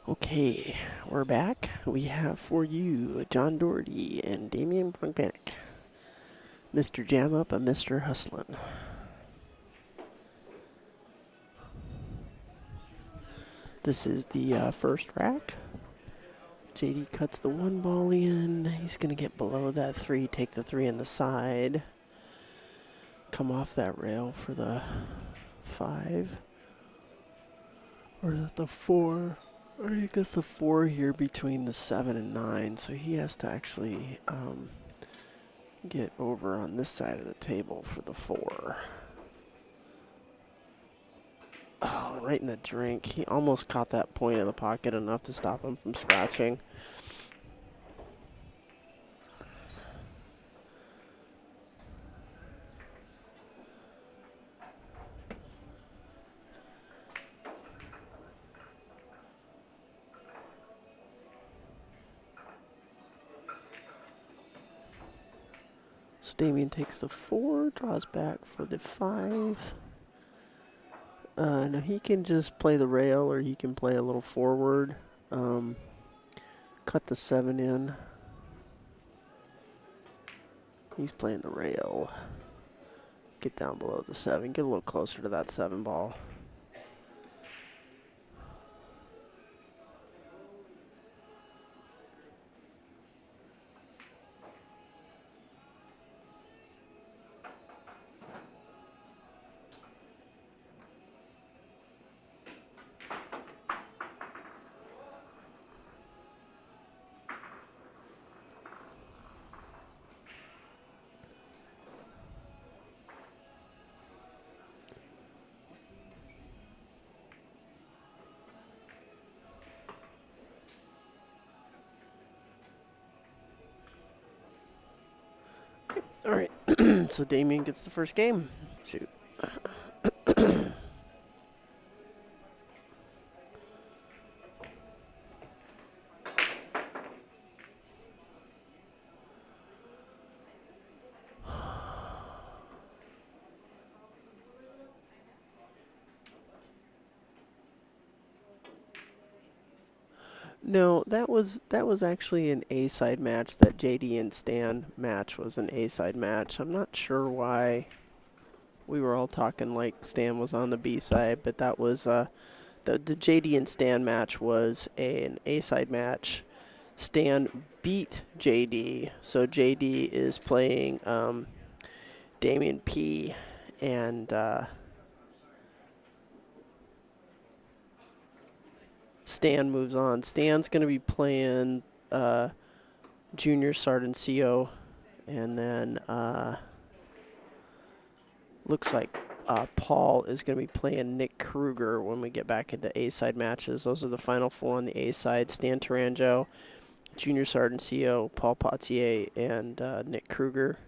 Okay, we're back. We have for you John Doherty and Damian Pongpanik. Mr. Jam Up and Mr. Hustlin'. This is the first rack. JD cuts the one ball in. He's going to get below that three, take the three on the side. Come off that rail for the 5. Or is it the 4? Or he gets the 4 here between the 7 and 9. So he has to actually get over on this side of the table for the 4. Oh, right in the drink. He almost caught that point of the pocket enough to stop him from scratching. So Damian takes the 4, draws back for the 5. Now he can just play the rail or he can play a little forward. Cut the 7 in. He's playing the rail. Get down below the 7. Get a little closer to that 7 ball. All right, so Damian gets the first game. Shoot. No, that was actually an A-side match. That JD and Stan match was an A-side match. I'm not sure why we were all talking like Stan was on the B-side, but that was the JD and Stan match was an A-side match. Stan beat JD, so JD is playing Damian P. and Stan moves on. Stan's going to be playing Junior Sardencio, and then looks like Paul is going to be playing Nick Kruger when we get back into A-side matches. Those are the final 4 on the A-side. Stan Tarango, Junior Sardencio, Paul Potier, and Nick Kruger.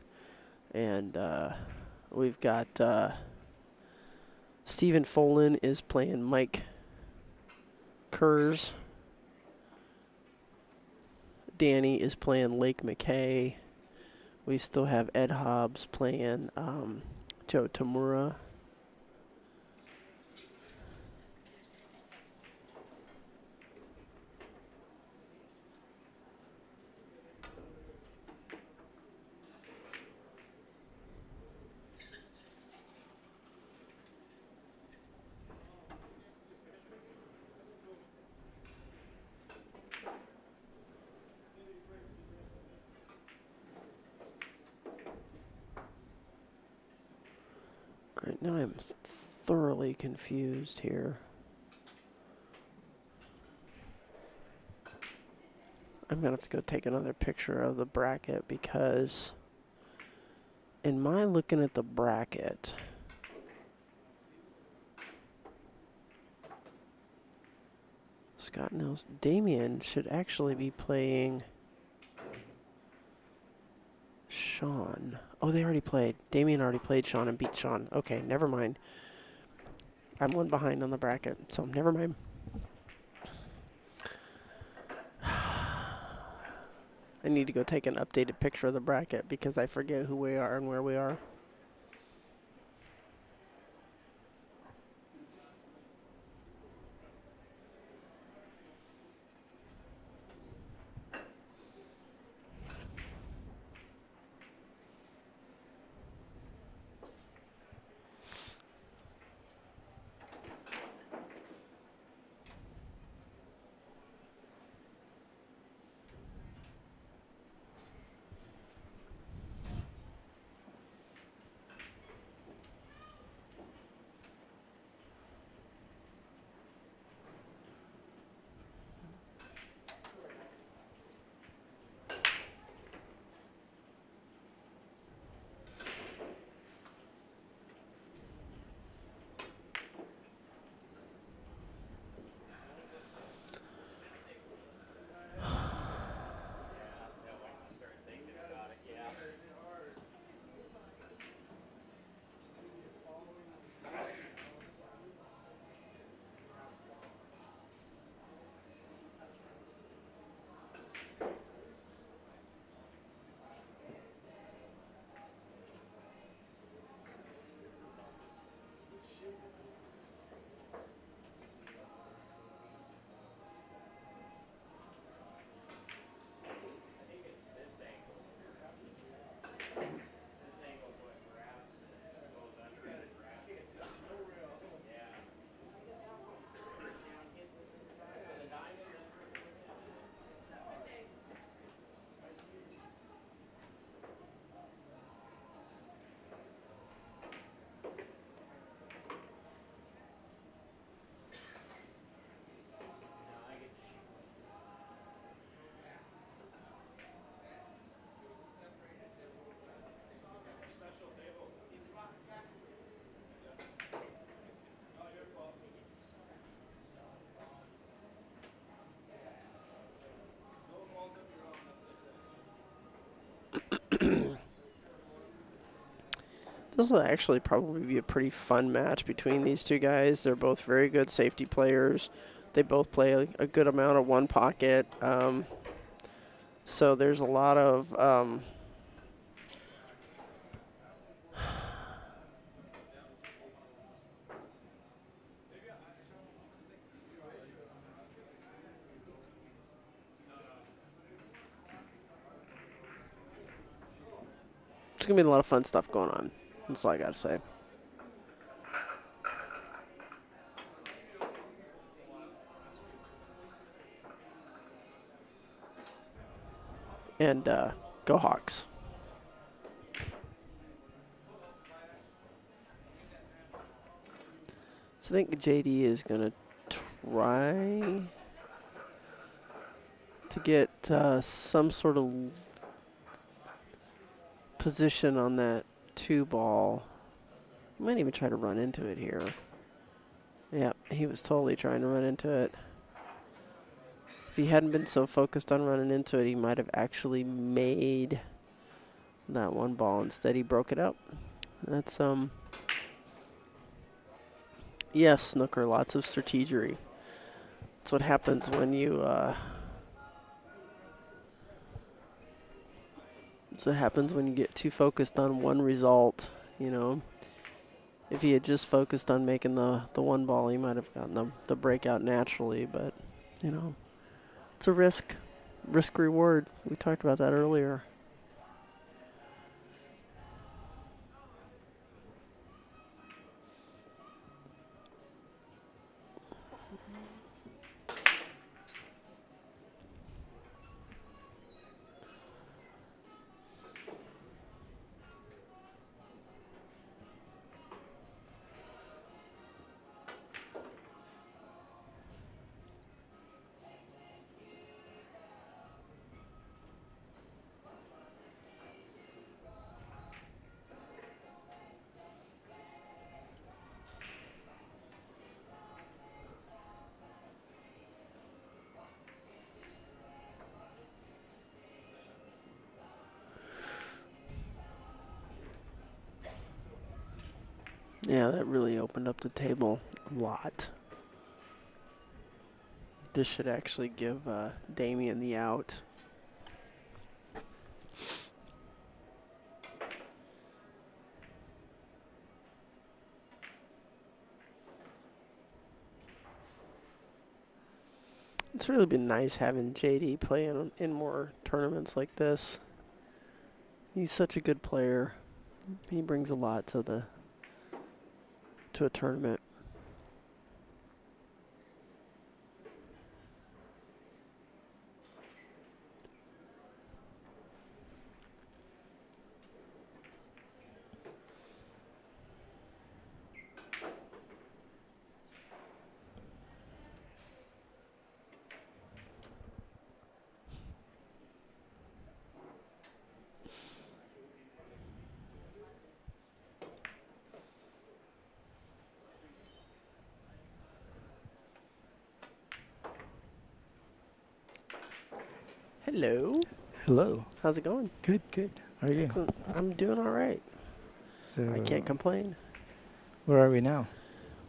And we've got Stephen Folan is playing Mike Kurz. Danny is playing Lake McKay. We still have Ed Hobbs playing Joe Tamura. Right now I'm thoroughly confused here. I'm going to have to go take another picture of the bracket because in my looking at the bracket, Scott Nels, Damian should actually be playing Sean. Oh, they already played. Damian already played Sean and beat Sean. Okay, never mind. I'm one behind on the bracket, so never mind. I need to go take an updated picture of the bracket because I forget who we are and where we are. This will actually probably be a pretty fun match between these two guys. They're both very good safety players. They both play a good amount of one pocket. So there's a lot of it's going to be a lot of fun stuff going on. That's all I got to say. And go Hawks. So I think JD is going to try to get some sort of position on that 2 ball. He might even try to run into it here. Yep, he was totally trying to run into it. If he hadn't been so focused on running into it, he might have actually made that 1 ball. Instead, he broke it up. That's, yes, snooker, lots of strategery. That's what happens when you, that's what happens when you get too focused on one result, you know. If he had just focused on making the 1 ball, he might have gotten the breakout naturally, but, you know, it's a risk reward. We talked about that earlier. Yeah, that really opened up the table a lot. This should actually give Damian the out. It's really been nice having JD play in more tournaments like this. He's such a good player. He brings a lot to a tournament. Hello. Hello. How's it going? Good, good. How are you? Excellent. I'm doing all right. So I can't complain. Where are we now?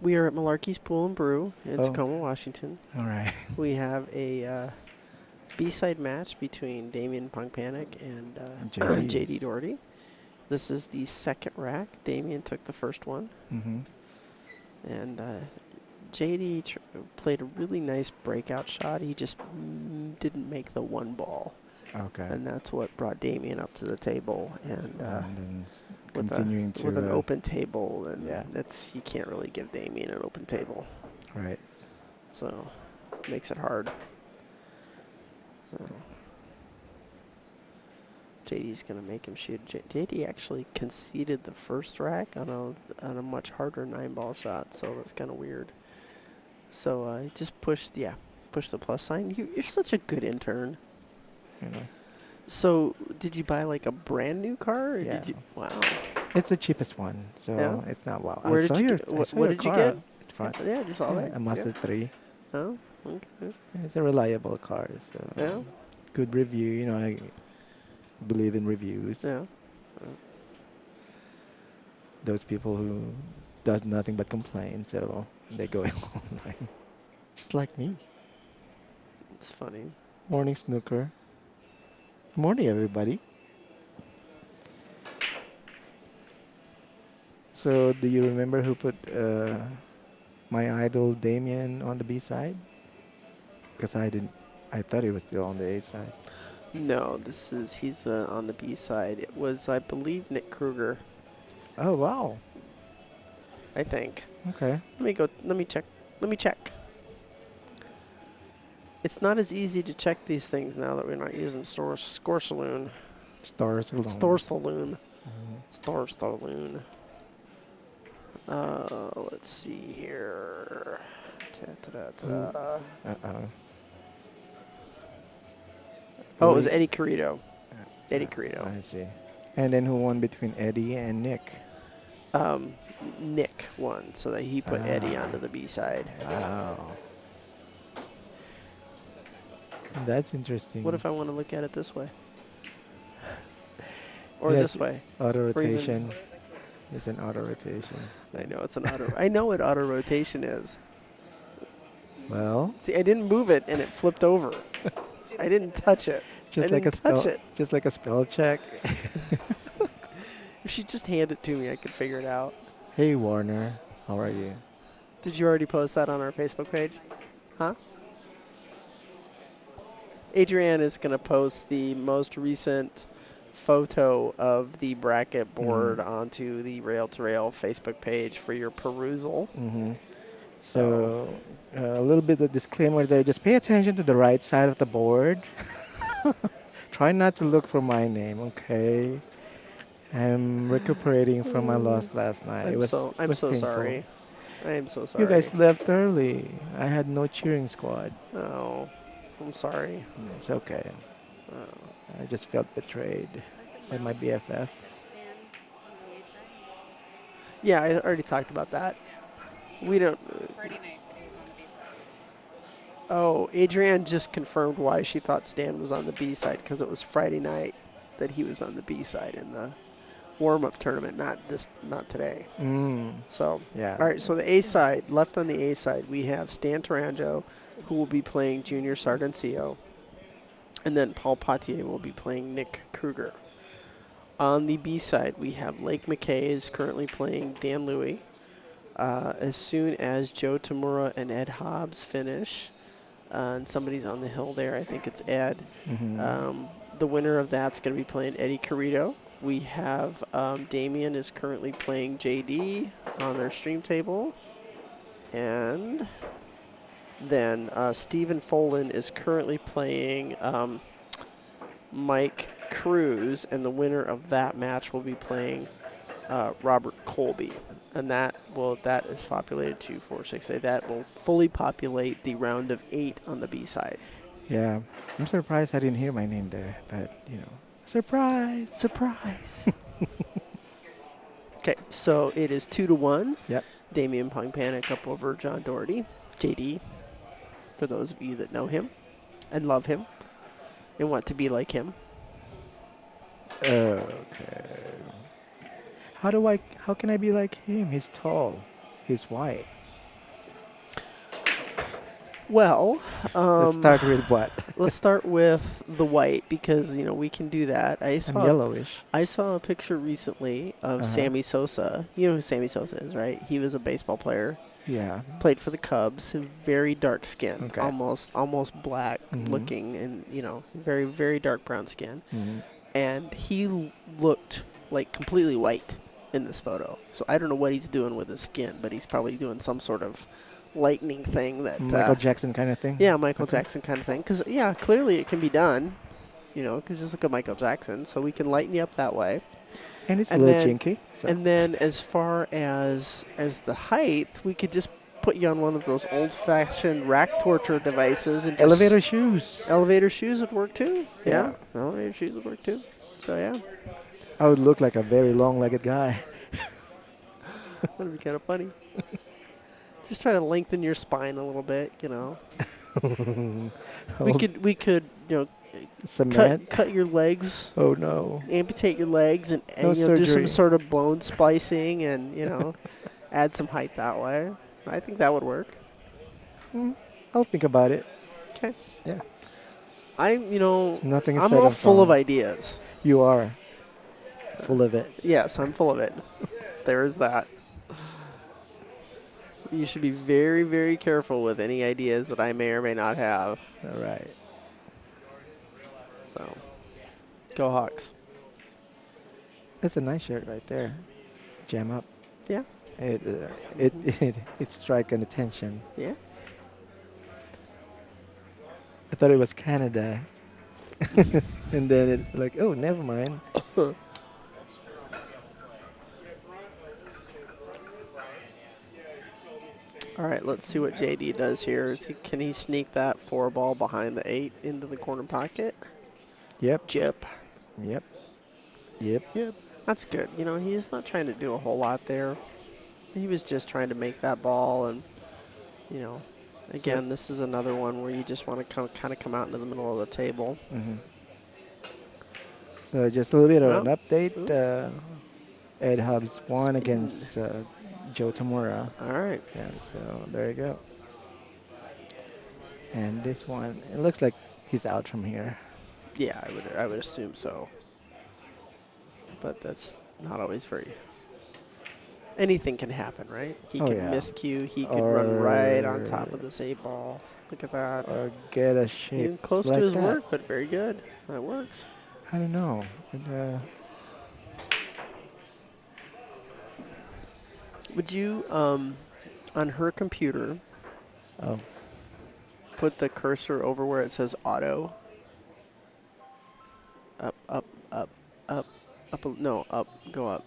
We are at Malarkey's Pool and Brew in Oh. Tacoma, Washington. All right. We have a B-side match between Damian Pongpanik and JD Doherty. This is the second rack. Damian took the first one. Mm-hmm. And JD played a really nice breakout shot. He just didn't make the 1 ball. Okay. And that's what brought Damian up to the table. And then with an open table, and yeah. you can't really give Damian an open table. Right. So makes it hard. So JD's gonna make him shoot. JD actually conceded the first rack on a much harder 9-ball shot, so that's kind of weird. So just push the plus sign. You're such a good intern. You know. So did you buy like a brand new car? Or Yeah. Did you? Wow. It's the cheapest one, so Yeah? it's not wow. Where did you get? What did you get? It's fun. Yeah, just saw that. A Mazda 3. Oh, okay. It's a reliable car, so Yeah. good review. You know, I believe in reviews. Yeah. those people who does nothing but complain, so they go online. Just like me. It's funny. Morning, Snooker. Morning, everybody. So, do you remember who put my idol Damian on the B side? Because I didn't. I thought he was still on the A side. No, he's on the B side. It was, I believe, Nick Kruger. Oh wow. I think. Okay. Let me go. Let me check. Let me check. It's not as easy to check these things now that we're not using Score Saloon. Stars alone. Store Saloon. Mhm. Store Saloon. Let's see here. Ta-ta-da-ta-da. Uh-oh. Oh, it was Eddie Carrito. Eddie Uh, Carrito. I see. And then who won between Eddie and Nick? Nick won, so that he put Eddie onto the B side. Wow. That's interesting. What if I want to look at it this way? Or Yes, this way? Auto Or even- rotation. It's an auto rotation. I know it's an auto. I know what auto rotation is. Well, See, I didn't move it and it flipped over. I didn't touch it. just I like a didn't touch spell, it. just like a spell check. If she just handed it to me, I could figure it out. Hey Warner, how are you? Did you already post that on our Facebook page? Huh? Adrienne is going to post the most recent photo of the bracket board onto the Rail to Rail Facebook page for your perusal. Mm-hmm. So, a little bit of disclaimer there. Just pay attention to the right side of the board. Try not to look for my name, okay? I'm recuperating from my loss last night. I'm it was so painful. sorry. I am so sorry. You guys left early. I had no cheering squad. Oh, I'm sorry. It's okay. Oh. I just felt betrayed by my BFF. Yeah, I already talked about that. We don't. Friday night he was on the B side. Oh, Adrienne just confirmed why she thought Stan was on the B side, because it was Friday night that he was on the B side in the warm-up tournament, not today. So, Yeah. all right. So the A side, left on the A side, we have Stan Taranjo, who will be playing Junior Sardencio, and then Paul Potier will be playing Nick Kruger. On the B side, we have Lake McKay is currently playing Dan Louie. As soon as Joe Tamura and Ed Hobbs finish, and somebody's on the hill there, I think it's Ed. The winner of that's going to be playing Eddie Carrito. We have Damian is currently playing JD on their stream table. And then Stephen Folan is currently playing Mike Cruz, and the winner of that match will be playing Robert Colby. And that is populated 2, 4, 6, 8. That will fully populate the round of 8 on the B side. Yeah. I'm surprised I didn't hear my name there, but surprise. Surprise. Okay, so it is 2-1. Yep. Damian Pongpanik up over John Doherty. JD, for those of you that know him and love him and want to be like him. Okay. How can I be like him? He's tall. He's white. Well, Let's start with what? let's start with the white, because we can do that. I'm yellowish. I saw a picture recently of Sammy Sosa. You know who Sammy Sosa is, right? He was a baseball player. Yeah. Played for the Cubs. Very dark skin, Okay. almost black looking, and very, very dark brown skin. And he looked like completely white in this photo. So I don't know what he's doing with his skin, but he's probably doing some sort of lightning thing that Michael Jackson kind of thing? Yeah, Michael Jackson kind of thing. Because clearly it can be done. Because just look at Michael Jackson, so we can lighten you up that way. And it's And a little then- chinky. So. And then as far as the height, we could just put you on one of those old-fashioned rack torture devices and just Elevator shoes. Elevator shoes would work too. Yeah. Elevator shoes would work too. So yeah, I would look like a very long-legged guy. that'd be kind of funny. Just try to lengthen your spine a little bit. We could Cement. cut your legs, Oh no. amputate your legs, and No do some surgery. sort of bone splicing, and add some height that way. I think that would work. I'll think about it. Okay. Yeah. Nothing is I'm set all in full of stone. ideas. You are full of it. Yes, I'm full of it. There is that. You should be very, very careful with any ideas that I may or may not have. All right. So, go Hawks. That's a nice shirt right there. Jam up. Yeah, It strike an attention. yeah. I thought it was Canada, and then it like, oh, never mind. All right, let's see what JD does here. Can he sneak that 4 ball behind the 8 into the corner pocket? Yep. Jip. Yep. Yep. Yep. That's good. He's not trying to do a whole lot there. He was just trying to make that ball, and again, this is another one where you just want to kind of come out into the middle of the table. Mm-hmm. So just a little bit of Well, an update. Ed Hubs won against Joe Tamura. All right. And so there you go. And this one, it looks like he's out from here. Yeah, I would assume so. But that's not always very. Anything can happen, right? He can miscue. He could run right on top of this 8 ball. Look at that. Or get a shape. Even close like to his that. work, but very good. That works. I don't know. Would you, on her computer, Oh, put the cursor over where it says auto? Up, no, up, go up.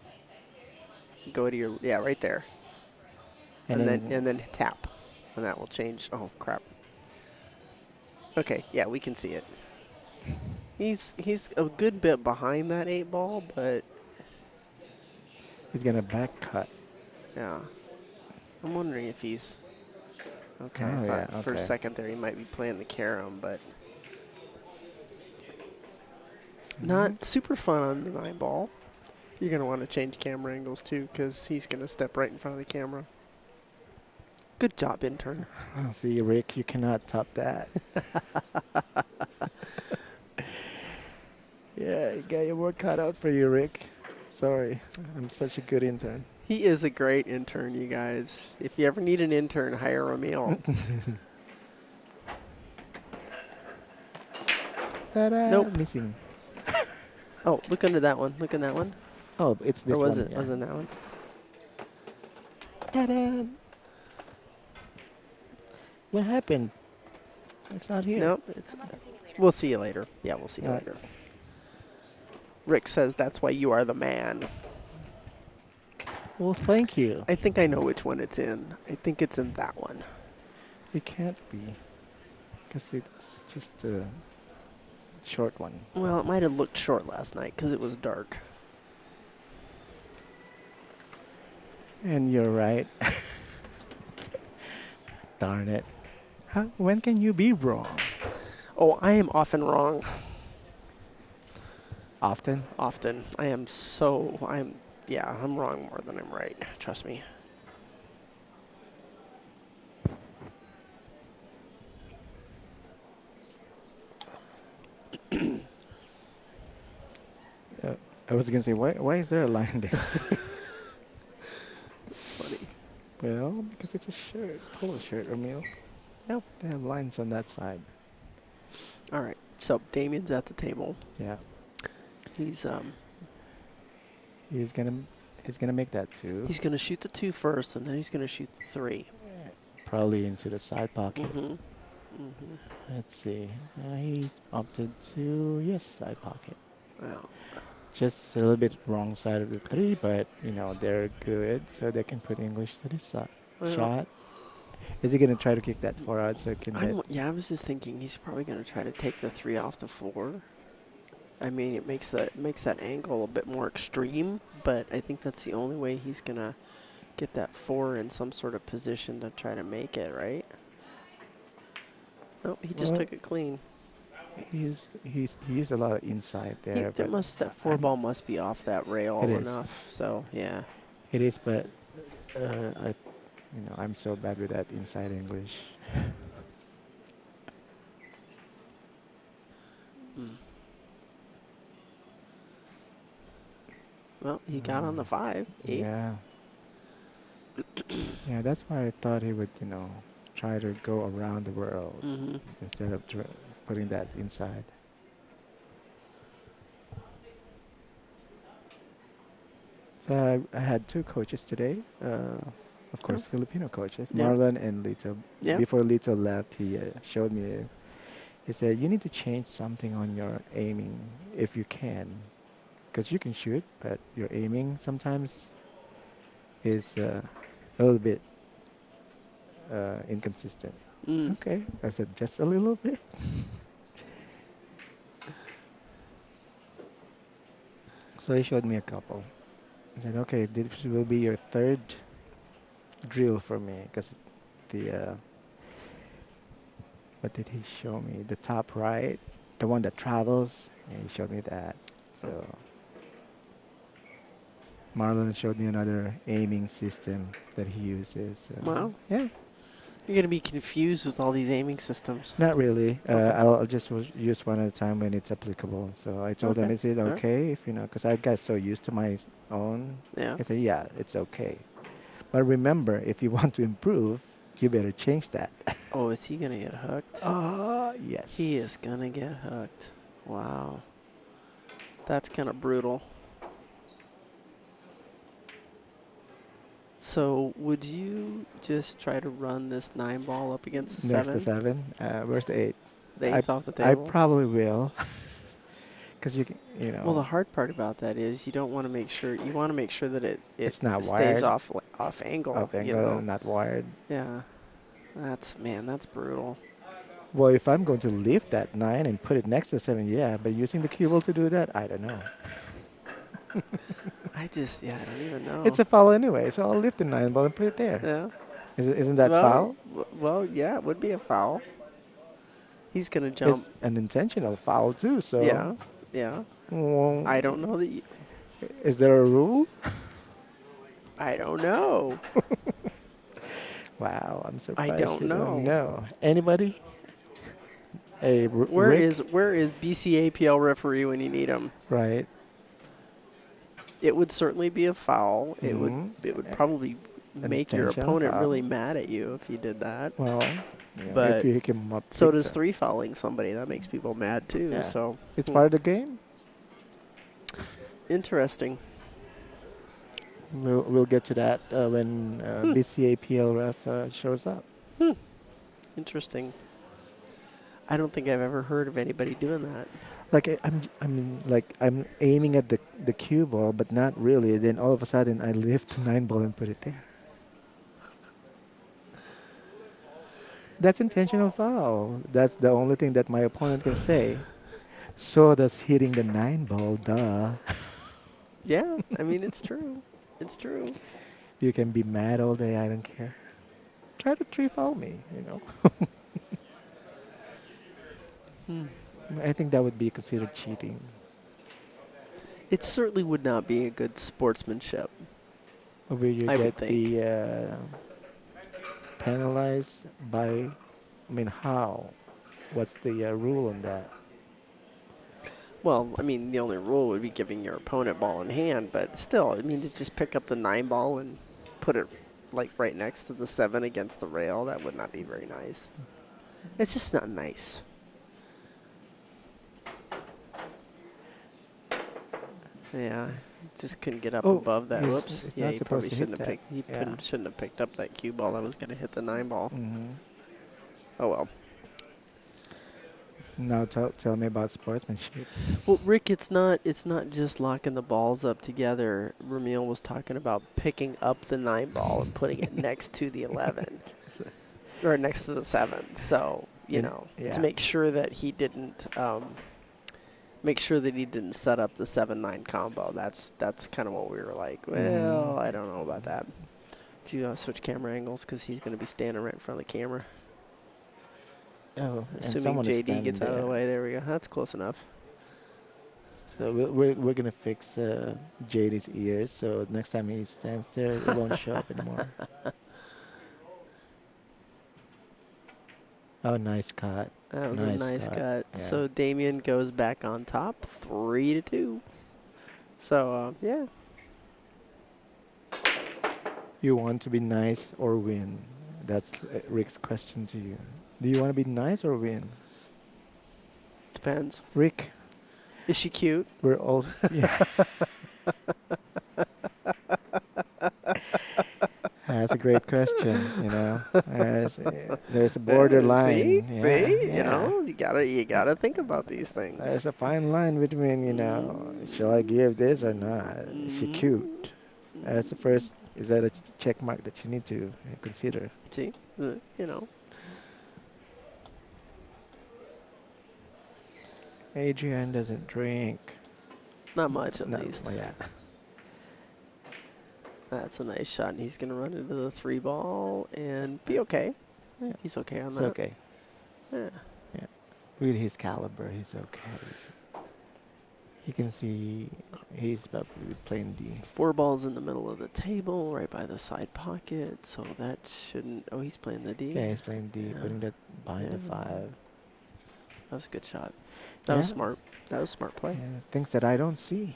Go to your, right there. And then tap. And that will change. Oh, crap. Okay, yeah, we can see it. He's a good bit behind that 8 ball, but he's gonna back cut. yeah. I'm wondering if he's okay. Oh, I thought yeah, for a okay. second there he might be playing the carom, but not super fun on the 9 ball. You're gonna want to change camera angles too, because he's gonna step right in front of the camera. Good job, intern. Oh, see, Rick, you cannot top that. Yeah, you got your work cut out for you, Rick. Sorry, I'm such a good intern. He is a great intern, you guys. If you ever need an intern, hire Emil. Ta-da! Nope. Missing. Oh, look under that one. Look in that one. Oh, it's this Or was one. it? Yeah. Was it that one? Ta-da! What happened? It's not here. Nope. We'll see you later. Yeah, we'll see you Alright. later. Rick says that's why you are the man. Well, thank you. I think I know which one it's in. I think it's in that one. It can't be, because it's just a short one. Well, it might have looked short last night because it was dark. And you're right. Darn it. When can you be wrong? Oh, I am often wrong. Often? Often. I'm wrong more than I'm right. Trust me. I was going to say, why is there a line there? It's funny. Well, because it's a shirt, polo shirt, Emil. Yep. They have lines on that side. All right. So Damian's at the table. Yeah. He's gonna make that too. he's gonna shoot the 2 first, and then he's gonna shoot the 3. Probably into the side pocket. Mm-hmm. Let's see. He opted to side pocket. Well, Just a little bit wrong side of the 3, but they're good, so they can put English to this shot. Is he gonna try to kick that far out so he can hit? I was just thinking he's probably gonna try to take the 3 off the floor. I mean, it makes that angle a bit more extreme, but I think that's the only way he's gonna get that 4 in some sort of position to try to make it, right? Nope, he just took it clean. he used a lot of insight there, but That four I'm, ball must be off that rail it is. enough. So yeah. It is, but I, I'm so bad with that inside English. Mm. Well, he got on the Mm, 5, 8. yeah, yeah. That's why I thought he would, try to go around the world Mm-hmm. instead of putting that inside. So I had two coaches today. Of Oh, course, Filipino coaches, yeah. Marlon and Lito. Yeah. Before Lito left, he showed me. He said, "You need to change something on your aiming if you can, because you can shoot, but your aiming sometimes is a little bit inconsistent." Mm. Okay, I said just a little bit. So he showed me a couple. I said, "Okay, this will be your third drill for me, because the what did he show me? The top right, the one that travels. Yeah, he showed me that. So Marlon showed me another aiming system that he uses. Wow. Yeah, You're gonna be confused with all these aiming systems. not really. Okay. I'll just use one at a time when it's applicable. So I told him, Okay. is it All right. okay if because I got so used to my own. Yeah. I said, yeah, it's okay. But remember, if you want to improve, you better change that. Oh, is he gonna get hooked? He Yes. is gonna get hooked. Wow. That's kind of brutal. So, would you just try to run this 9 ball up against the Next to 7? 7. Where's the 8? The I 8's off the I table? probably will, because Well, the hard part about that is you don't want to make sure, you want to make sure that it it's not stays wired, off angle, off angle, not wired. Yeah. That's brutal. Well, if I'm going to lift that 9 and put it next to 7, yeah, but using the cue ball to do that, I don't know. I don't even know. It's a foul anyway, so I'll lift the 9 ball and put it there. Yeah. Isn't that Well, foul? well, yeah, it would be a foul. He's gonna jump. It's an intentional foul too, so Yeah, yeah. well, I don't know that. is there a rule? I don't know. Wow, I'm I surprised don't you don't know. know. Anybody? Hey, Where Rick? is BCAPL referee when you need him? Right. It would certainly be a foul. Mm-hmm. It would probably An make your intentional opponent foul. really mad at you if you did that. Well, if But you him up so big does time. 3 fouling somebody. That makes people mad too. Yeah. So It's part of the game. interesting. We'll get to that when BCAPL ref shows up. Interesting. I don't think I've ever heard of anybody doing that. Like I'm aiming at the cue ball, but not really. Then all of a sudden I lift the 9 ball and put it there. That's intentional foul. That's the only thing that my opponent can say. So does hitting the 9 ball, duh. Yeah, I mean it's true. It's true. You can be mad all day, I don't care. Try to 3 foul me. Hmm. I think that would be considered cheating. It certainly would not be a good sportsmanship. Where you I would get think. the penalized by, how? What's the rule on that? Well, I mean, the only rule would be giving your opponent ball in hand, but still, I mean, to just pick up the 9 ball and put it like right next to the 7 against the rail, that would not be very nice. It's just not nice. Yeah, just couldn't get up Oh, above that. he's- Whoops. he's Yeah, not he supposed probably to hit shouldn't have that. picked. He Yeah. shouldn't have picked up that cue ball. That was going to hit the 9 ball. Mm-hmm. Oh well. Now tell me about sportsmanship. Well, Rick, it's not just locking the balls up together. Ramil was talking about picking up the 9 ball and putting it next to the 11 or next to the 7. So to make sure that he didn't set up the 7-9 combo. That's kind of what we were like. Well, I don't know about that. Do you switch camera angles because he's going to be standing right in front of the camera? Oh, and Assuming someone is JD standing gets out of the there. way. There we go. That's close enough. So we're gonna fix JD's ears. So next time he stands there, it won't show up anymore. Oh, nice cut. That was a Nice nice cut. cut. Yeah. So Damian goes back on top, 3-2. So yeah, You want to be nice or win? That's Rick's question to you. Do you want to be nice or win? depends. Rick, Is she cute? we're all yeah. That's a great question. There's a See, borderline. see, Yeah, yeah. you gotta think about these things. There's a fine line between, shall I give this or not? Is she cute? That's the first. Is that a check mark that you need to consider? See, Adrian doesn't drink. not much at No, least. yeah. That's a nice shot, and he's gonna run into the 3 ball and be okay. Yeah. He's okay on It's that. okay. Yeah. Yeah. With his caliber, he's okay. You can see he's probably playing D. 4 balls in the middle of the table, right by the side pocket, so that shouldn't. Oh, he's playing the D. Yeah, he's playing D, Yeah. putting that behind the Yeah. 5. That was a good shot. That was Yeah. smart. That was smart play. Yeah, things that I don't see.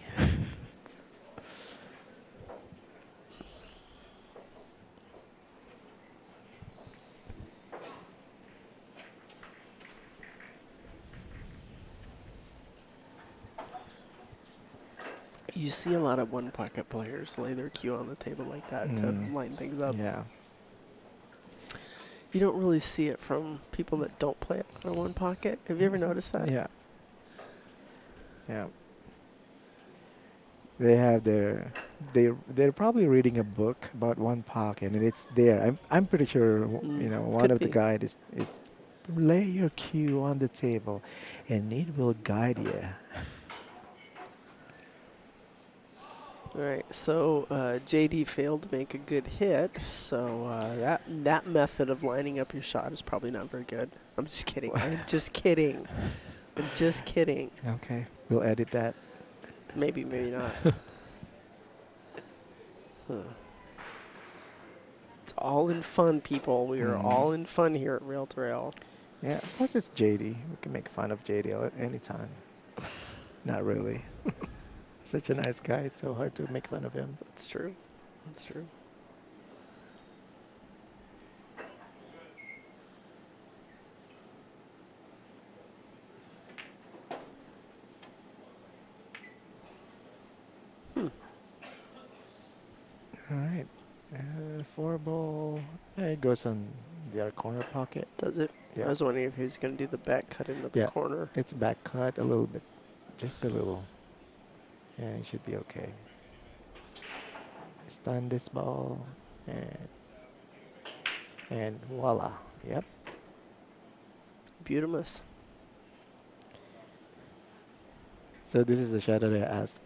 You see a lot of one-pocket players lay their cue on the table like that to line things up. Yeah. You don't really see it from people that don't play it on one pocket. Have you ever noticed that? Yeah. Yeah. They have they're probably reading a book about one pocket and it's there. I'm pretty sure one could of the be. guide is it's lay your cue on the table and it will guide you. All right, so JD failed to make a good hit, so that method of lining up your shot is probably not very good. I'm just kidding. I'm just kidding. I'm just kidding. Okay. We'll edit that. Maybe, maybe not. It's all in fun, people. We are all in fun here at Rail to Rail. Yeah. Plus it's JD. We can make fun of JD at any time. Not really. Such a nice guy. It's so hard to make fun of him. That's true. That's true. All right. 4 ball. Yeah, it goes on the other corner pocket. Does it? Yeah. I was wondering if he was going to do the back cut into the Yeah. corner. It's back cut a little bit. Just a little. Yeah, it should be okay. Stun this ball. And voila. Yep. Beautimus. So this is the shot that I asked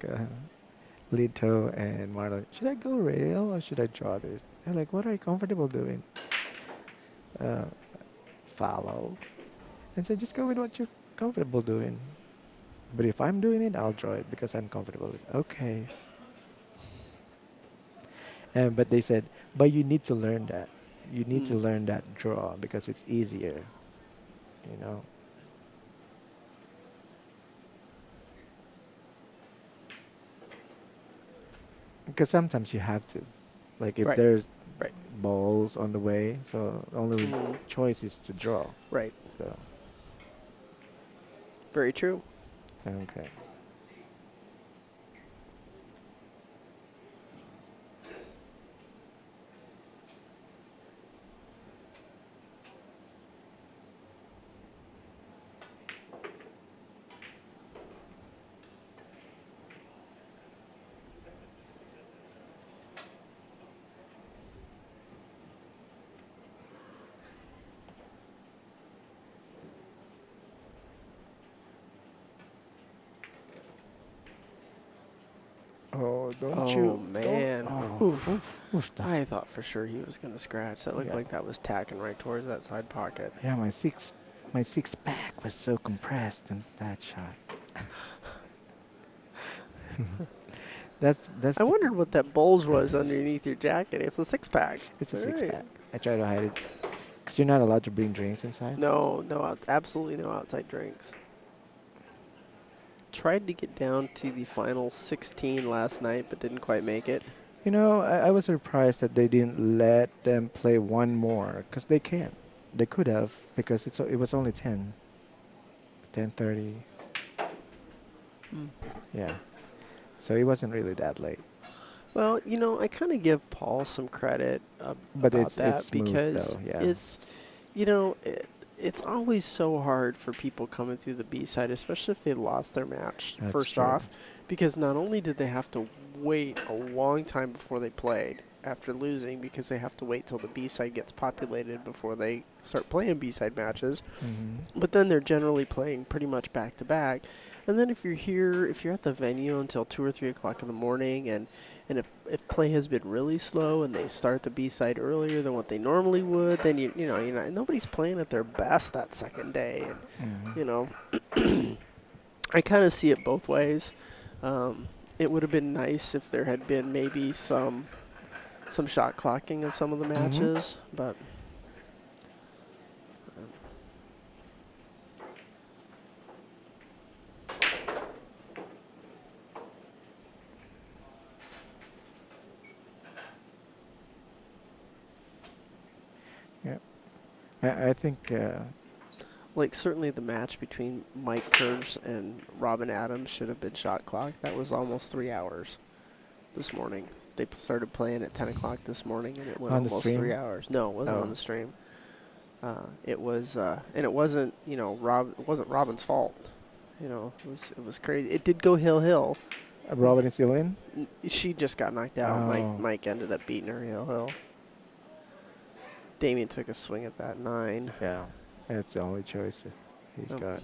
Lito and Marlon, should I go rail or should I draw this? They're like, what are you comfortable doing? Follow. And so just go with what you're comfortable doing. But if I'm doing it, I'll draw it because I'm comfortable with it. Okay. But they said, but you need to learn that. You need to learn that draw because it's easier. Because sometimes you have to. Like if Right. there's Right. balls on the way, so the only choice is to draw. Right. So, Very true. okay. Oh, don't you? Man. Don't, oof, I thought for sure he was going to scratch. That looked Yeah. like that was tacking right towards that side pocket. Yeah, my 6 My six pack was so compressed in that shot. That's I the, wondered what that bulge was underneath your jacket. It's a six pack. it's a All six right. pack. I try to hide it because you're not allowed to bring drinks inside. No, no, absolutely no outside drinks. Tried to get down to the final 16 last night, but didn't quite make it. You know, I was surprised that they didn't let them play one more because they can. They could have because it was only 10:30. Yeah. So it wasn't really that late. Well, you know, I kind of give Paul some credit But about it's that smooth because though, yeah. it's, you know, it's always so hard for people coming through the B side, especially if they lost their match That's first true. off, because not only did they have to wait a long time before they played after losing, because they have to wait till the B side gets populated before they start playing B side matches, but then they're generally playing pretty much back to back. And then if you're at the venue until 2 or 3 o'clock in the morning, and if play has been really slow and they start the B side earlier than what they normally would, then nobody's playing at their best that second day, and you know, I kind of see it both ways. It would have been nice if there had been maybe some shot clocking of some of the matches, but. Yeah. I think Like, certainly the match between Mike Kurz and Robin Adams should have been shot clocked. That was almost 3 hours this morning. They started playing at 10 o'clock this morning, and it went on the almost stream. 3 hours. No, it wasn't Oh. on the stream. It was, and it wasn't, it wasn't Robin's fault. It was crazy. It did go hill. Robin is still in? She just got knocked out. Oh. Mike ended up beating her hill. Damian took a swing at that 9. Yeah. That's the only choice he's got.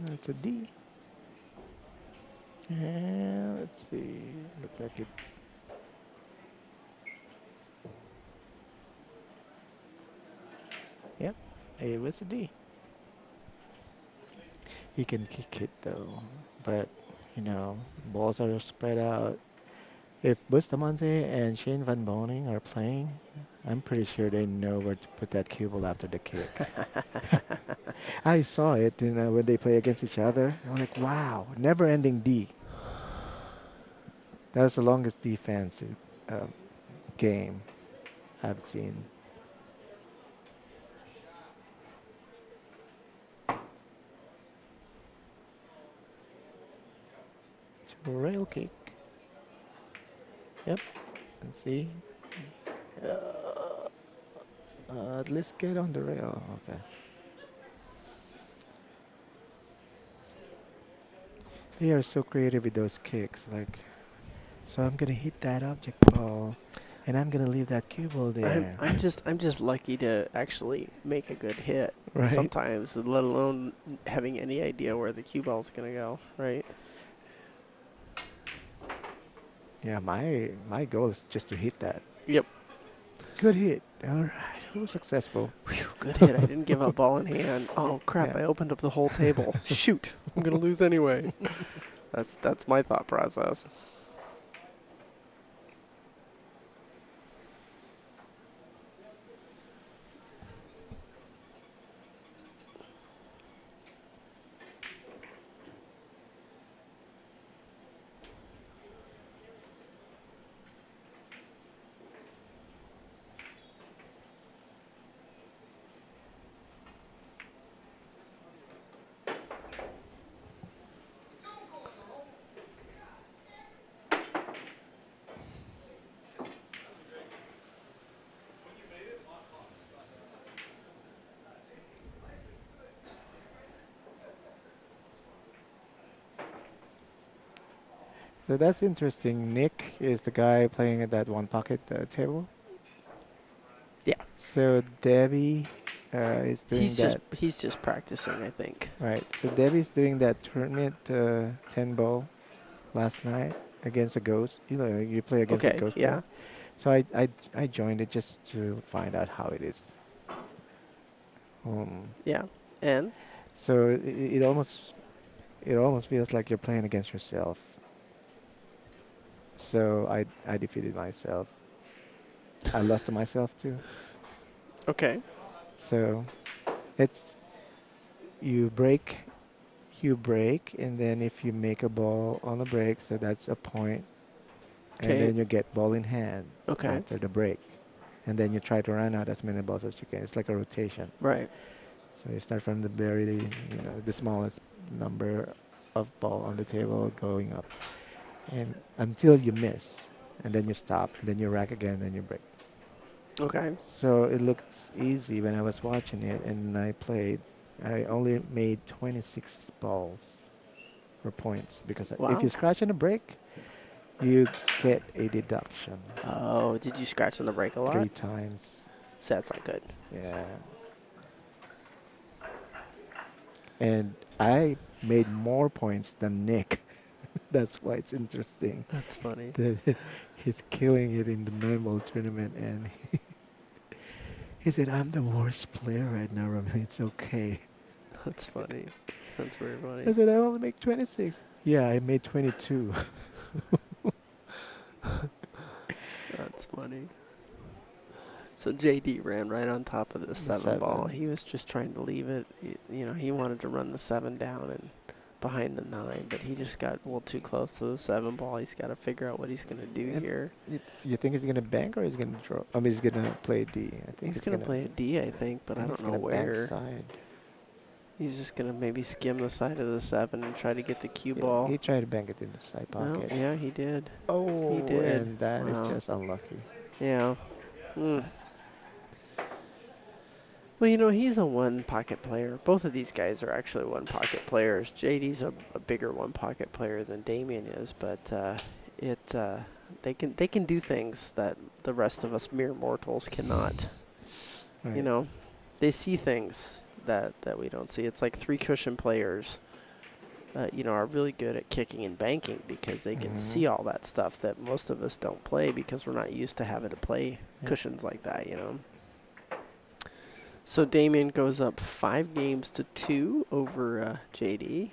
That's a D. And let's see. Look like it. Yep. It was a D. He can kick it though. But, balls are spread out. If Bustamante and Shane Van Boning are playing, I'm pretty sure they know where to put that cue ball after the kick. I saw it when they play against each other. I'm like, wow, never-ending D. That was the longest defense game I've seen. It's a rail kick. Yep. Let's see. Let's get on the rail. Okay. They are so creative with those kicks. Like, so I'm gonna hit that object ball, and I'm gonna leave that cue ball there. I'm just lucky to actually make a good hit. Right. Sometimes, let alone having any idea where the cue ball's gonna go. Right. Yeah, my goal is just to hit that. Yep. Good hit. All right, who's successful? Whew, good hit. I didn't give up ball in hand. Oh crap! Yeah. I opened up the whole table. Shoot! I'm gonna lose anyway. That's my thought process. So that's interesting. Nick is the guy playing at that one pocket table. Yeah. So Debbie is doing that. He's just practicing, I think. Right. So Debbie's doing that tournament 10 ball last night against a ghost. You know, you play against a Okay. ghost Yeah. player. So I joined it just to find out how it is. Yeah. And So it almost feels like you're playing against yourself. So I defeated myself. I lost to myself too. okay. So it's you break, and then if you make a ball on the break, so that's a point, and Okay. then you get ball in hand Okay. after the break, and then you try to run out as many balls as you can. It's like a rotation. Right. So you start from the smallest number of ball on the table going up, and until you miss, and then you stop, and then you rack again, and you break. Okay. So it looks easy when I was watching it, and I played. I only made 26 balls for points because if you Wow. scratch on a break, you get a deduction Oh, did you scratch on the break a lot? 3 times. So that's not good. Yeah. And I made more points than Nick. That's why it's interesting That's funny. that he's killing it in the 9 ball tournament. And he said, I'm the worst player right now, Ramil. It's okay. That's funny. That's very I funny. said, I only make 26. Yeah, I made 22. That's funny. So JD ran right on top of the The 7 ball. 7. He was just trying to leave it. He wanted to run the 7 down and behind the 9, but he just got a little too close to the 7 ball. He's got to figure out what he's going to do And here. you think he's going to bank or he's going to draw? I mean, he's going to play D. I think He's he's going going to to. play a D, I think, but I He's don't know going to bank where. side. He's just going to maybe skim the side of the 7 and try to get the cue Yeah, ball. he tried to bank it in the side Well, pocket. yeah, he did. Oh, He did. and that is Wow. just unlucky. Yeah. Well, he's a one-pocket player. Both of these guys are actually one-pocket players. JD's a bigger one-pocket player than Damian is, but they can do things that the rest of us mere mortals cannot. Right. They see things that we don't see. It's like 3 cushion players. Are really good at kicking and banking because they can see all that stuff that most of us don't play because we're not used to having to play cushions like that. So Damian goes up 5-2 over JD.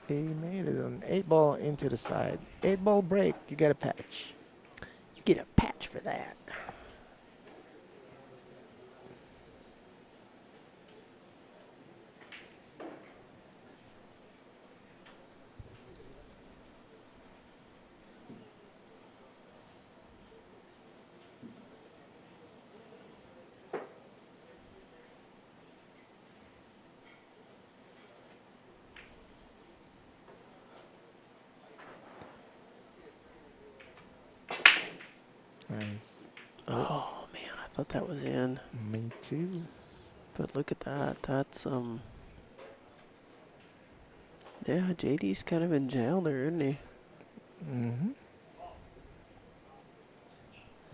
He made it on 8 ball into the side. 8 ball break, you get a patch. You get a patch for that. Nice. Oh man, I thought that was in. Me too. But look at that. That's yeah, JD's kind of in jail there, isn't he? Mm-hmm.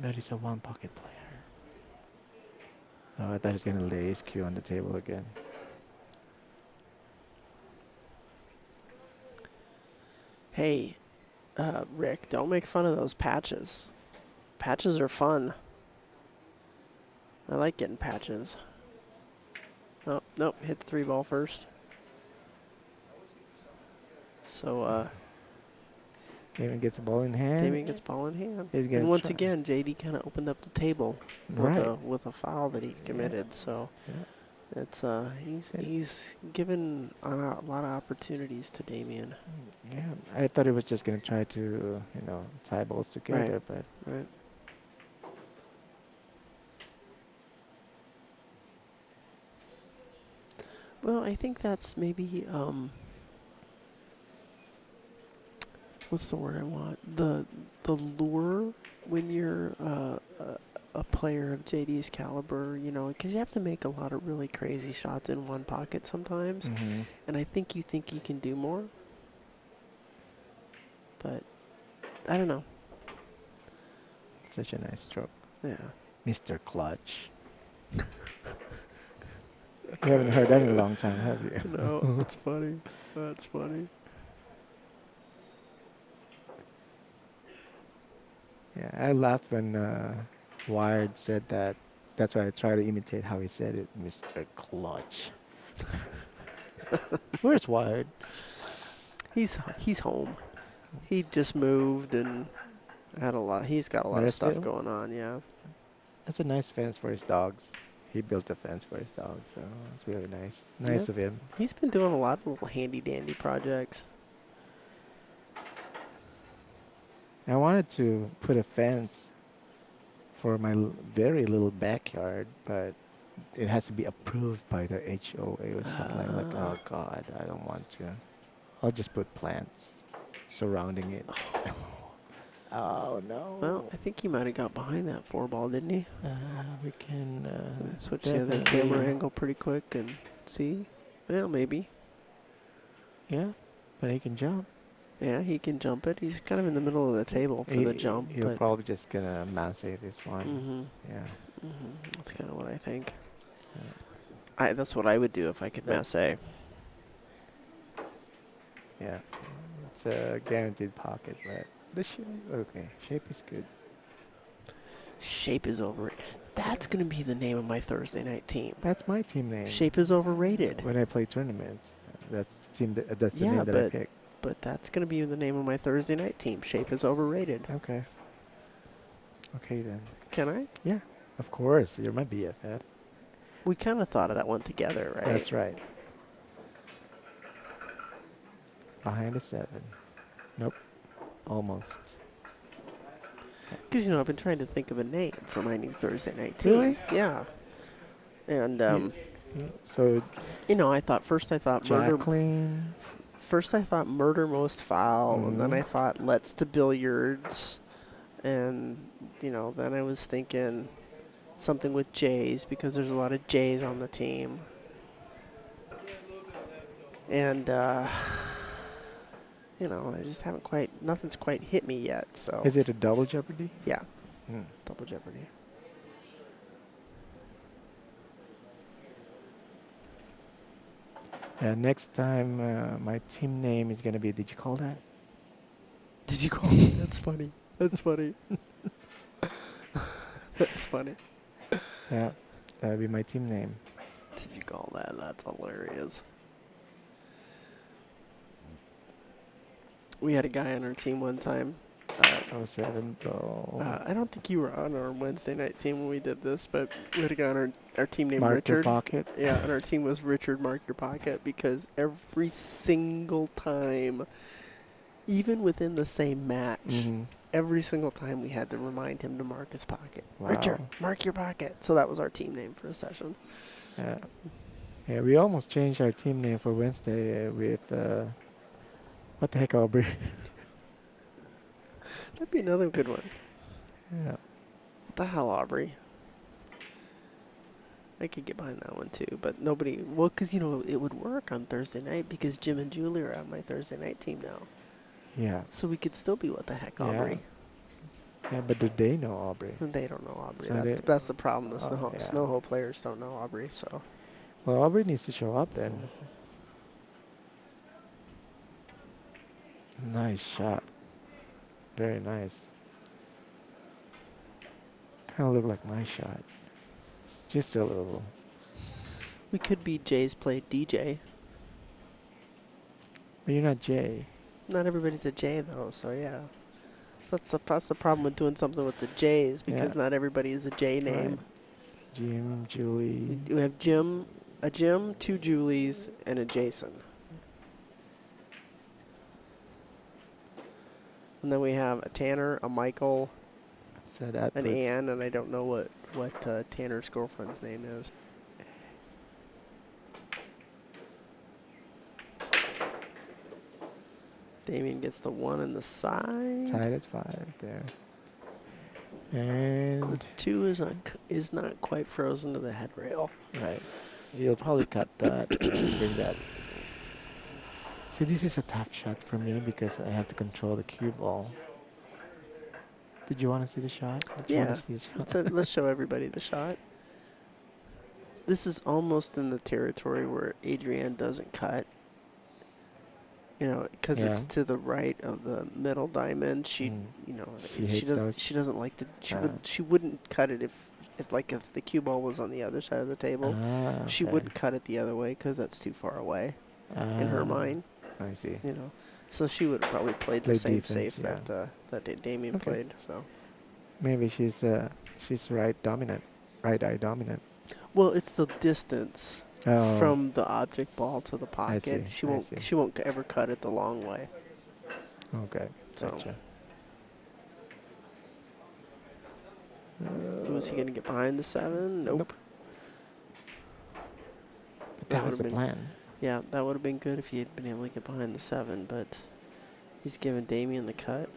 That is a one pocket player. Oh, I thought he's gonna lay his cue on the table again. Hey, Rick, don't make fun of those patches. Patches are fun. I like getting patches. Oh, nope, hit the 3 ball first. So, Damian gets the ball in hand. Damian gets ball in hand. He's gonna And once try. again, JD kind of opened up the table Right. with a foul that he committed. So Yeah. it's he's given a lot of opportunities to Damian. Yeah. I thought he was just gonna try to, tie balls together, but Right. Well, I think that's maybe what's the word I want? The lure when you're a player of JD's caliber, you know, because you have to make a lot of really crazy shots in one pocket sometimes, Mm-hmm. and I think you can do more, but I don't know. Such a nice stroke. Yeah. Mr. Clutch. You haven't heard that in a long time, have you? No, it's funny. That's funny. Yeah, I laughed when Wired said that. That's why I try to imitate how he said it, Mr. Clutch. Where's Wired? He's home. He just moved and had a lot. He's got a lot of stuff Marysville? going on. Yeah. That's a nice fence for his dogs. He built a fence for his dogs, so it's really nice. Nice Yep. of him. He's been doing a lot of little handy dandy projects. I wanted to put a fence for my very little backyard, but it has to be approved by the HOA or something. Like, oh God, I don't want to. I'll just put plants surrounding it. Oh no. Well, I think he might have got behind that 4-ball, didn't he? We can Switch the other definitely- camera angle pretty quick and see. Well, maybe. Yeah, but he can jump. Yeah, he can jump it. He's kind of in the middle of the table for the jump. He'll but probably just gonna masse this one. Mm-hmm. Yeah. Mm-hmm. That's kind of what I think. Yeah. That's what I would do if I could Yeah. masse. Yeah. It's a guaranteed pocket, but the shape, okay, shape is good. Shape is over. That's going to be the name of my Thursday night team. That's my team name. Shape is overrated. When I play tournaments, that's the team. That's the Yeah, name that I but- pick. But that's going to be the name of my Thursday night team. Shape is overrated. Okay. Okay then. Can I? Yeah. Of course, you're my BFF. We kind of thought of that one together, right? That's right. Behind a 7. Nope. Almost. Because, I've been trying to think of a name for my new Thursday night team. Really? Yeah. And, Yeah. So I thought murder. Jacqueline. First, I thought murder most foul, and then Mhm. I thought let's to billiards, and then I was thinking something with J's because there's a lot of J's on the team, and I just haven't nothing's quite hit me yet. So Is it a double jeopardy? yeah, Hmm. double jeopardy. Yeah. Next time, my team name is gonna be. Did you call that? Did you call me? That's funny. That's funny. That's funny. Yeah. That'll be my team name. Did you call that? That's hilarious. We had a guy on our team one time. 07 though. I don't think you were on our Wednesday night team when we did this, but we had a guy on our team named Mark your Richard. pocket. Yeah, and our team was Richard Mark Your Pocket because every single time, even within the same match, Mhm. every single time we had to remind him to mark his pocket. Wow. Richard, mark your pocket. So that was our team name for a session. Yeah. Yeah, we almost changed our team name for Wednesday with what the heck, Aubrey? That'd be another good one. Yeah. What the hell, Aubrey? I could get behind that one too, but nobody. Well, because it would work on Thursday night because Jim and Julie are on my Thursday night team now, Yeah. so we could still be what the heck, Yeah. Aubrey. Yeah, but do they know Aubrey? And they don't know Aubrey. So That's the problem. The Oh, yeah. Snowho players don't know Aubrey. So Well, Aubrey needs to show up then. Nice shot. Very nice. Kind of look like my shot. Just a little. we could be Jay's played DJ. But you're not Jay. Not everybody's a J though, so yeah. So that's the problem with doing something with the J's because Yeah. not everybody is a J name. Right. Jim, Julie. We have Jim, 2 Julies, and a Jason. And then we have a Tanner, a Michael, So that an puts- Ann, and I don't know what Tanner's girlfriend's name is. Damian gets the 1 in the side. Tied at 5 there. The And 2 is not quite frozen to the head rail. right, you'll probably cut that and bring that. See, this is a tough shot for me because I have to control the cue ball. Did you want to see the shot? Did you want Yeah. to see the shot? Let's show everybody the shot. This is almost in the territory where Adrienne doesn't cut. You know, because it's Yeah. to the right of the middle diamond. She, Mm. you know, She hates those. She doesn't like to. Ah. She wouldn't cut it if the cue ball was on the other side of the table. Ah, She okay. wouldn't cut it the other way because that's too far away in her Ah, mind. I see. You know, so she would have probably played the Played same defense, safe yeah. that Damian Okay. played. So, Maybe she's right dominant, right eye dominant. well, it's the distance Oh, from the object ball to the pocket. see, She I won't. see. She won't ever cut it the long way. okay, So- gotcha. Was he gonna get behind the 7? Nope. But that that was would've the been- plan. Yeah, that would have been good if he had been able to get behind the 7, but he's giving Damian the cut.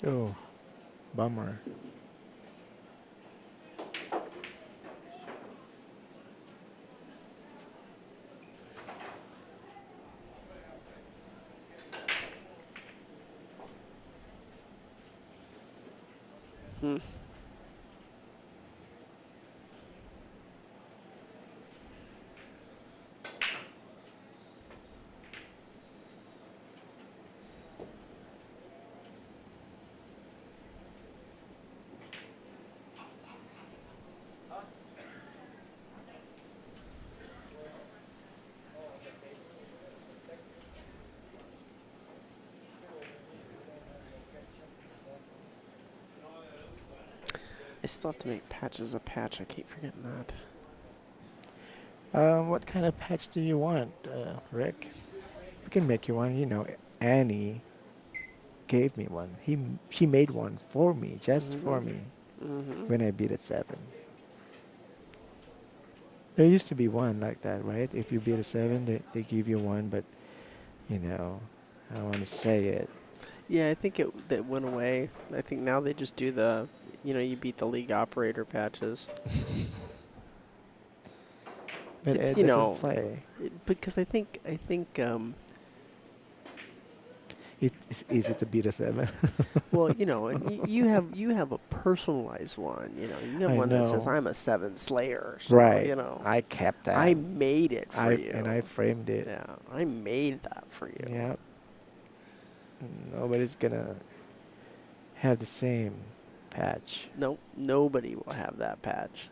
Oh, bummer. Hmm. I still have to make patches a patch. I keep forgetting that. What kind of patch do you want, Rick? We can make you one. You know, Annie gave me one. She made one for me, just for me, Mm-hmm. when I beat at 7. There used to be one like that, right? If you beat a 7, they give you one, but you know, I don't want to say it. Yeah, I think that went away. I think now they just do the, you beat the league operator patches. But It's, it doesn't play. Because I think It's easy to beat a 7. well, and you have a personalized one. You have I one that says know. I'm a 7 slayer. So, Right. I kept that. I made it for you. And I framed it. Yeah, I made that for you. Yep. Nobody's gonna have the same patch. Nope, nobody will have that patch.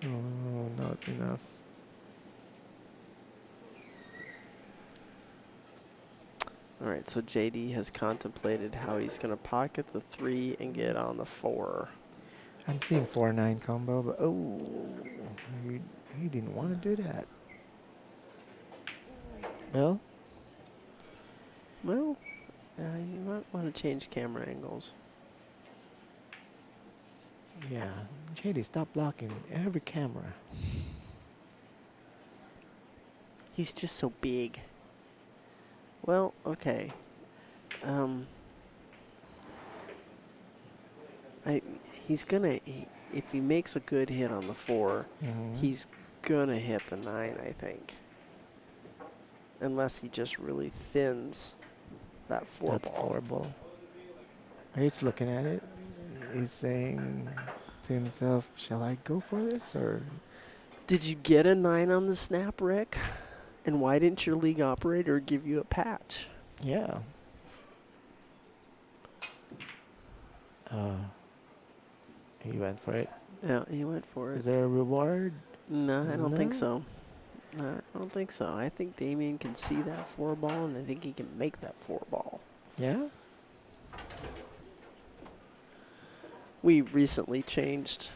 Oh, not enough. All right, so JD has contemplated how he's going to pocket the 3 and get on the 4. I'm seeing 4-9 combo, but he didn't want to do that. Well, Well, you might want to change camera angles. yeah. JD, stop blocking every camera. He's just so big. Well, okay. He's gonna. If he makes a good hit on the 4, Mhm. he's gonna hit the 9, I think. Unless he just really thins that 4 That ball. 4 ball. He's looking at it. He's saying to himself, "Shall I go for this or?" Did you get a 9 on the snap, Rick? And why didn't your league operator give you a patch? Yeah. He went for it. Yeah, he went for Is it. there a reward? No, I don't think No? so. No, I don't think so. I think Damian can see that 4 ball, and I think he can make that 4 ball. Yeah. We recently changed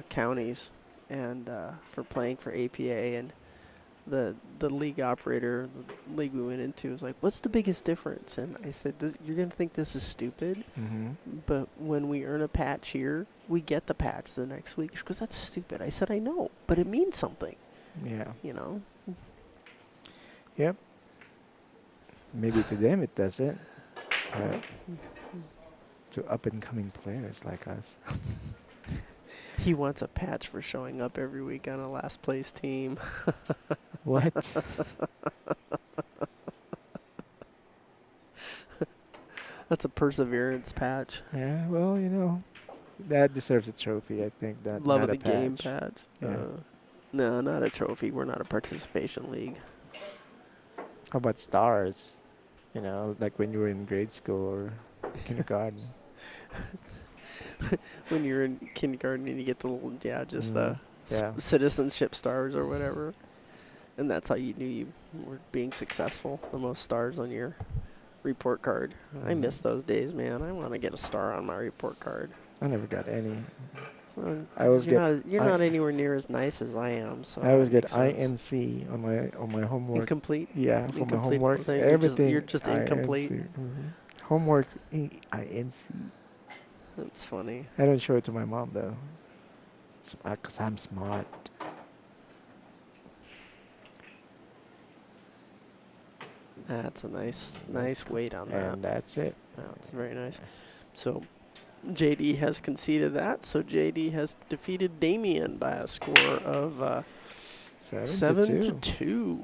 counties and for playing for APA, and the league operator, the league we went into, was like, "What's the biggest difference?" And I said, "You're gonna think this is stupid, Mm-hmm. but when we earn a patch here, we get the patch the next week." Because that's stupid. I said, "I know, but it means something, Yeah. you know." Yep. Maybe to them it doesn't. But to up and coming players like us. He wants a patch for showing up every week on a last place team. What? That's a perseverance patch. Yeah, well, that deserves a trophy, I think. That Love not of a the game patch. patch. Yeah. No, not a trophy. We're not a participation league. How about stars? Like when you were in grade school or kindergarten. When you're in kindergarten and you get the little, just the Yeah. citizenship stars or whatever. And that's how you knew you were being successful. The most stars on your report card. I miss those days, man. I want to get a star on my report card. I never got any. Well, I always you're not anywhere near as nice as I am, so I always that get makes sense. INC on my homework. Incomplete. Yeah, for my Incomplete homework, thing. everything. You're just incomplete. INC. Homework INC. That's funny. I don't show it to my mom though, because I'm smart. That's a nice weight on that. And that's it. That's very nice. So JD has conceded that. So JD has defeated Damian by a score of 7 to 7 to 2. 2.